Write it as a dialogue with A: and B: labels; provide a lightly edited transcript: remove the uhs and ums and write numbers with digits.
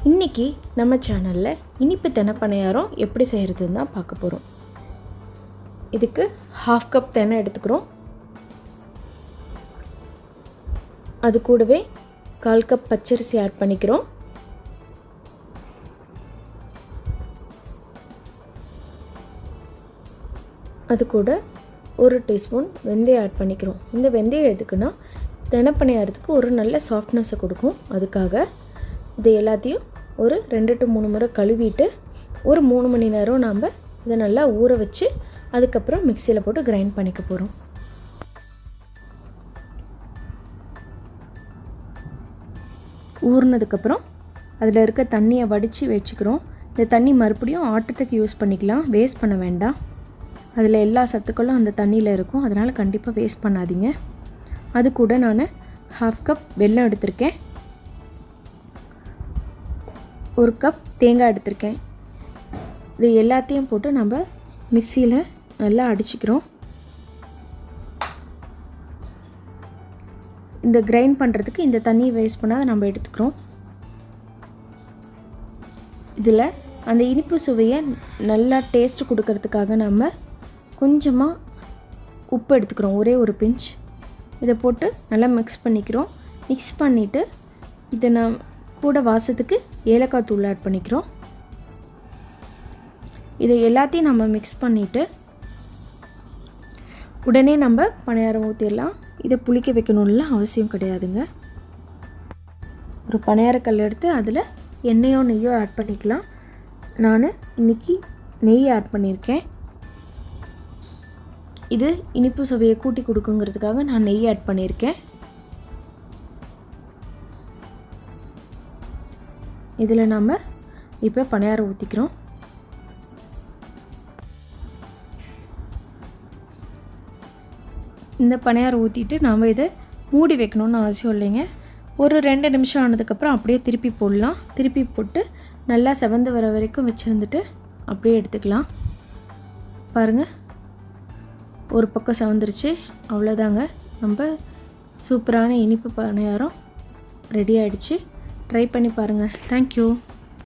A: இன்றைக்கி நம்ம சேனலில் இனிப்பு தெனை பணியாரம் எப்படி செய்கிறதுன்னு தான் பார்க்க போகிறோம். இதுக்கு 1/2 கப் தெனை எடுத்துக்கிறோம். அது கூடவே 1/4 கப் பச்சரிசி ஆட் பண்ணிக்கிறோம். அது கூட 1 டீஸ்பூன் வெந்தயம் ஆட் பண்ணிக்கிறோம். இந்த வெந்தயம் எதுக்குன்னா தெனை பணியாரத்துக்கு ஒரு நல்ல சாஃப்ட்னஸை கொடுக்கும். அதுக்காக இது எல்லாத்தையும் ஒரு 2 to 3 முறை கழுவிட்டு ஒரு 3 மணி நேரம் நாம் இதை நல்லா ஊற வச்சு அதுக்கப்புறம் மிக்சியில் போட்டு கிரைண்ட் பண்ணிக்க போகிறோம். ஊறினதுக்கப்புறம் அதில் இருக்க தண்ணியை வடித்து வச்சுக்கிறோம். இந்த தண்ணி மறுபடியும் ஆட்டத்துக்கு யூஸ் பண்ணிக்கலாம், வேஸ்ட் பண்ண வேண்டாம். அதில் எல்லா சத்துக்களும் அந்த தண்ணியில் இருக்கும், அதனால் கண்டிப்பாக வேஸ்ட் பண்ணாதீங்க. அது கூட நான் 1/2 கப் வெல்லம் எடுத்திருக்கேன், 1 கப் தேங்காய் எடுத்திருக்கேன். இது எல்லாத்தையும் போட்டு நம்ம மிக்சியில் நல்லா அடிச்சுக்கிறோம். இந்த கிரைண்ட் பண்ணுறதுக்கு இந்த தண்ணியை வேஸ்ட் பண்ணாத நம்ம எடுத்துக்கிறோம். இதில் அந்த இனிப்பு சுவையை நல்லா டேஸ்ட் கொடுக்கறதுக்காக நம்ம கொஞ்சமாக உப்பு எடுத்துக்கிறோம், ஒரே ஒரு பிஞ்ச். இதை போட்டு நல்லா மிக்ஸ் பண்ணிக்கிறோம். மிக்ஸ் பண்ணிவிட்டு இதை நான் கூட வாசத்துக்கு ஏலக்காய் தூள் ஆட் பண்ணிக்கிறோம். இதை எல்லாத்தையும் நம்ம மிக்ஸ் பண்ணிவிட்டு உடனே நம்ம பணியாரம் ஊற்றிடலாம். இதை புளிக்க வைக்கணும்ல அவசியம் கிடையாதுங்க. ஒரு பணியாரக்கல் எடுத்து அதில் எண்ணெயோ நெய்யோ ஆட் பண்ணிக்கலாம். நான் இன்றைக்கி நெய் ஆட் பண்ணியிருக்கேன். இது இனிப்பு சுவையை கூட்டி கொடுக்குங்கிறதுக்காக நான் நெய் ஆட் பண்ணியிருக்கேன். இதில் நாம் இப்போ பணியாரம் ஊற்றிக்கிறோம். இந்த பணியாரம் ஊற்றிட்டு நாம் இதை மூடி வைக்கணும்னு அவசியம் இல்லைங்க. ஒரு 2 நிமிஷம் ஆனதுக்கப்புறம் அப்படியே திருப்பி போடலாம். திருப்பி போட்டு நல்லா செவந்து வர வரைக்கும் வச்சுருந்துட்டு அப்படியே எடுத்துக்கலாம். பாருங்கள், ஒரு பக்கம் செவந்துருச்சு. அவ்வளோதாங்க, நம்ம சூப்பரான இனிப்பு பணியாரம் ரெடி ஆகிடுச்சு. ட்ரை பண்ணி பாருங்கள். தேங்க்யூ.